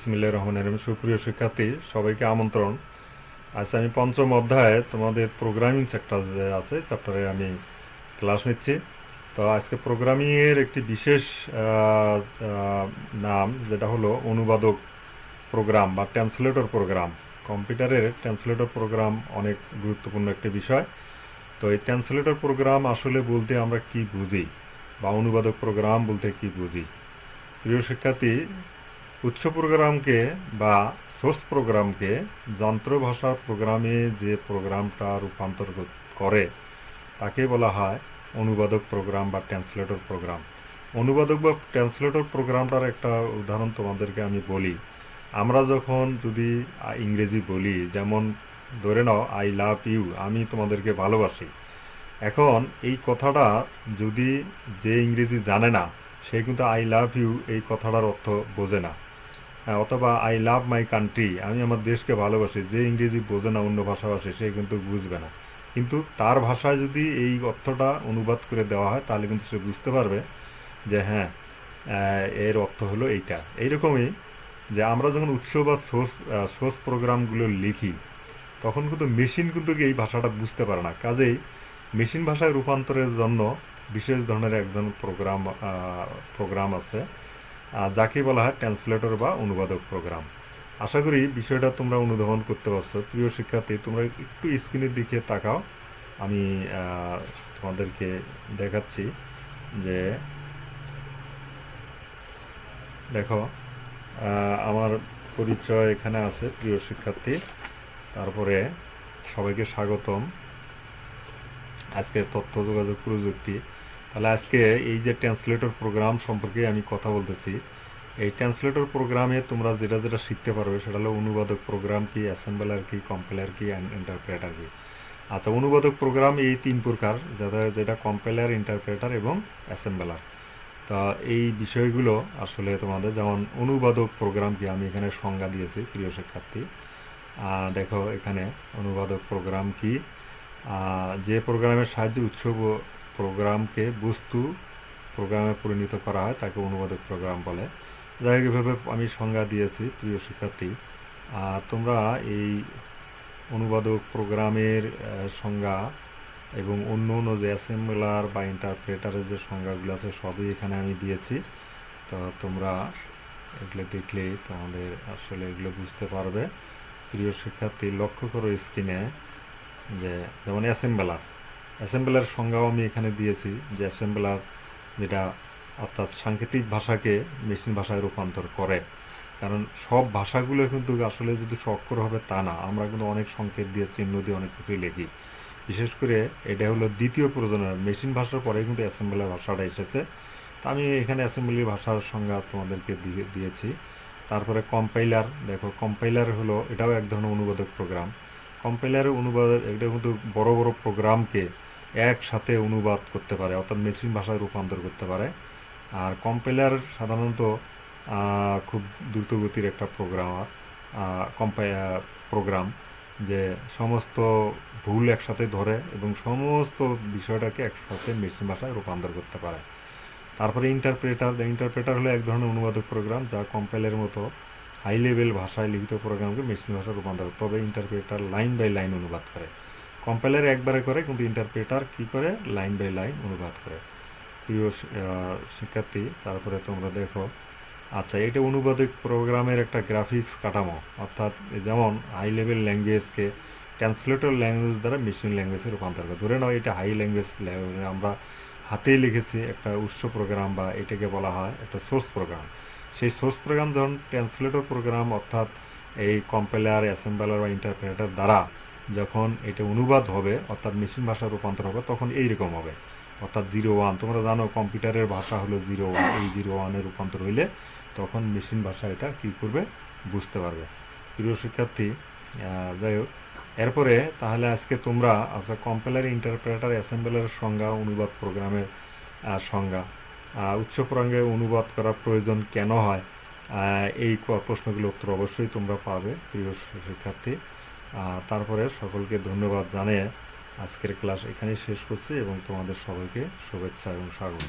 বিসমিল্লাহির রহমানির রহিম। সুপ্রিয় শিক্ষার্থী, সবাইকে আমন্ত্রণ। আজ আমি পঞ্চম অধ্যায়ে তোমাদের প্রোগ্রামিং সেক্টর যে আছে চ্যাপ্টারে আমি ক্লাস নিচ্ছি। তো আজকে প্রোগ্রামিংয়ের একটি বিশেষ নাম, যেটা হলো অনুবাদক প্রোগ্রাম বা ট্রান্সলেটর প্রোগ্রাম। কম্পিউটারের ট্রান্সলেটর প্রোগ্রাম অনেক গুরুত্বপূর্ণ একটি বিষয়। তো এই ট্রান্সলেটর প্রোগ্রাম আসলে বলতে আমরা কি বুঝি, বা অনুবাদক প্রোগ্রাম বলতে কি বুঝি? প্রিয় শিক্ষার্থী, উৎস প্রোগ্রামকে বা সোর্স প্রোগ্রামকে যন্ত্র ভাষার প্রোগ্রামে যে প্রোগ্রামটা রূপান্তর করে তাকে বলা হয় অনুবাদক প্রোগ্রাম বা ট্রান্সলেটর প্রোগ্রাম। অনুবাদক বা ট্রান্সলেটর প্রোগ্রামটার একটা উদাহরণ তোমাদেরকে আমি বলি। আমরা যখন যদি ইংরেজি বলি, যেমন ধরে নাও আই লাভ ইউ, আমি তোমাদেরকে ভালোবাসি। এখন এই কথাটা যদি যে ইংরেজি জানে না, সে কিন্তু আই লাভ ইউ এই কথাটার অর্থ বোঝে না। অথবা আই লাভ মাই কান্ট্রি, আমি আমার দেশকে ভালোবাসি, যে ইংরেজি বোঝে না, অন্য ভাষাভাষী, সে কিন্তু বুঝবে না। কিন্তু তার ভাষায় যদি এই অর্থটা অনুবাদ করে দেওয়া হয়, তাহলে কিন্তু সে বুঝতে পারবে যে হ্যাঁ, এর অর্থ হলো এইটা। এইরকমই যে আমরা যখন উৎস বা সোর্স প্রোগ্রামগুলো লিখি, তখন কিন্তু মেশিন কিন্তু এই ভাষাটা বুঝতে পারে না। কাজেই মেশিন ভাষায় রূপান্তরের জন্য বিশেষ ধরনের একজন প্রোগ্রাম আছে, যাকে বলা হয় ট্রান্সলেটর বা অনুবাদক প্রোগ্রাম। আশা করি বিষয়টা তোমরা অনুধাবন করতে পারছো। প্রিয় শিক্ষার্থী, তোমরা একটু স্ক্রিনের দিকে তাকাও, আমি তোমাদেরকে দেখাচ্ছি যে দেখো, আমার পরিচয় এখানে আছে প্রিয় শিক্ষার্থী। তারপরে সবাইকে স্বাগতম আজকে তথ্য যোগাযোগ প্রযুক্তি। তাহলে আজকে এই যে ট্রান্সলেটর প্রোগ্রাম সম্পর্কে আমি কথা বলতেছি। এই ট্রান্সলেটর প্রোগ্রামে তোমরা যেটা যেটা শিখতে পারবে সেটা হলো অনুবাদক প্রোগ্রাম কি, অ্যাসেম্বলার কি, কম্পাইলার কি, ইন্টারপ্রেটার কি। আচ্ছা, অনুবাদক প্রোগ্রাম এই তিন প্রকার, যেটা কম্পাইলার, ইন্টারপ্রেটার এবং অ্যাসেম্বলার। তা এই বিষয়গুলো আসলে তোমাদের, যেমন অনুবাদক প্রোগ্রাম কি, আমি এখানে সংজ্ঞা দিয়েছি প্রিয় শিক্ষার্থী। দেখো এখানে অনুবাদক প্রোগ্রাম কি, যে প্রোগ্রামের সাহায্যে উৎস প্রোগ্রামকে বস্তু প্রোগ্রামে পরিণত করা হয় তাকে অনুবাদক প্রোগ্রাম বলে। যাই হোক, এভাবে আমি সংজ্ঞা দিয়েছি প্রিয় শিক্ষার্থী। তোমরা এই অনুবাদক প্রোগ্রামের সংজ্ঞা এবং অন্য অন্য যে অ্যাসেম্বলার বা ইন্টারপ্রেটারের যে সংজ্ঞাগুলো আছে সবই এখানে আমি দিয়েছি। তো তোমরা এগুলো দেখলেই তোমাদের আসলে এগুলো বুঝতে পারবে। প্রিয় শিক্ষার্থী, লক্ষ্য করো স্ক্রিনে যে যেমন অ্যাসেম্বলার সংজ্ঞাও আমি এখানে দিয়েছি, যে অ্যাসেম্বলার যেটা অর্থাৎ সাংকেতিক ভাষাকে মেশিন ভাষায় রূপান্তর করে। কারণ সব ভাষাগুলো কিন্তু আসলে যদি অক্ষর হবে তা না, আমরা কিন্তু অনেক সংকেত দিয়ে, চিহ্ন দিয়ে অনেক কিছুই লিখি। বিশেষ করে এটা হলো দ্বিতীয় প্রজন্মের মেশিন ভাষার পরে কিন্তু অ্যাসেম্বলার ভাষাটা এসেছে। তো আমি এখানে অ্যাসেম্বলি ভাষার সংজ্ঞা তোমাদেরকে দিয়েছি। তারপরে কম্পাইলার, দেখো কম্পাইলার হলো, এটাও এক ধরনের অনুবাদক প্রোগ্রাম। কম্পাইলারের অনুবাদ, এটা কিন্তু বড় বড় প্রোগ্রামকে একসাথে অনুবাদ করতে পারে, অর্থাৎ মেশিন ভাষায় রূপান্তর করতে পারে। আর কম্পাইলার সাধারণত খুব দ্রুতগতির একটা প্রোগ্রাম, যে সমস্ত ভুল একসাথে ধরে এবং সমস্ত বিষয়টাকে একসাথে মেশিন ভাষায় রূপান্তর করতে পারে। তারপরে ইন্টারপ্রেটার হলো এক ধরনের অনুবাদক প্রোগ্রাম, যা কম্পাইলের মতো হাই লেভেল ভাষায় লিখিত প্রোগ্রামকে মেশিন ভাষায় রূপান্তর করে। তবে ইন্টারপ্রেটার লাইন বাই লাইন অনুবাদ করে। কম্পাইলার একবারে করে, কিন্তু ইন্টারপ্রেটার কি করে, লাইন বাই লাইন অনুবাদ করে। প্রিয় শিক্ষার্থী, তারপরে তোমরা দেখো, আচ্ছা, এটা অনুবাদক প্রোগ্রামের একটা গ্রাফিক্স কাঠামো, অর্থাৎ যেমন হাই লেভেল ল্যাঙ্গুয়েজকে ট্রান্সলেটর ল্যাঙ্গুয়েজ দ্বারা মেশিন ল্যাঙ্গুয়েজে রূপান্তর করে। ধরে নাও এটা হাই ল্যাঙ্গুয়েজ, আমরা হাতেই লিখেছি একটা উৎস প্রোগ্রাম, বা এটাকে বলা হয় একটা সোর্স প্রোগ্রাম। সেই সোর্স প্রোগ্রাম যখন ট্রান্সলেটর প্রোগ্রাম, অর্থাৎ এই কম্পাইলার, অ্যাসেম্বলার বা ইন্টারপ্রেটার দ্বারা যখন এটা অনুবাদ হবে, অর্থাৎ মেশিন ভাষা রূপান্তর হবে, তখন এইরকম হবে। অর্থাৎ 0-1, তোমরা জানো কম্পিউটারের ভাষা হলো 0-1, এই 0-1-এর রূপান্তর হইলে তখন মেশিন ভাষা এটা কী করবে, বুঝতে পারবে। প্রিয় শিক্ষার্থী, যাই হোক, এরপরে তাহলে আজকে তোমরা আচ্ছা কম্পাইলার, ইন্টারপ্রেটার, অ্যাসেম্বলারের সংজ্ঞা, অনুবাদ প্রোগ্রামের সংজ্ঞা, উৎস প্রোগ্রামে অনুবাদ করার প্রয়োজন কেন হয়, এই প্রশ্নগুলো উত্তর অবশ্যই তোমরা পাবে প্রিয় শিক্ষার্থী। তারপরে সকলকে ধন্যবাদ জানিয়ে আজকের ক্লাস এখানেই শেষ করছি এবং তোমাদের সবাইকে শুভেচ্ছা এবং স্বাগত।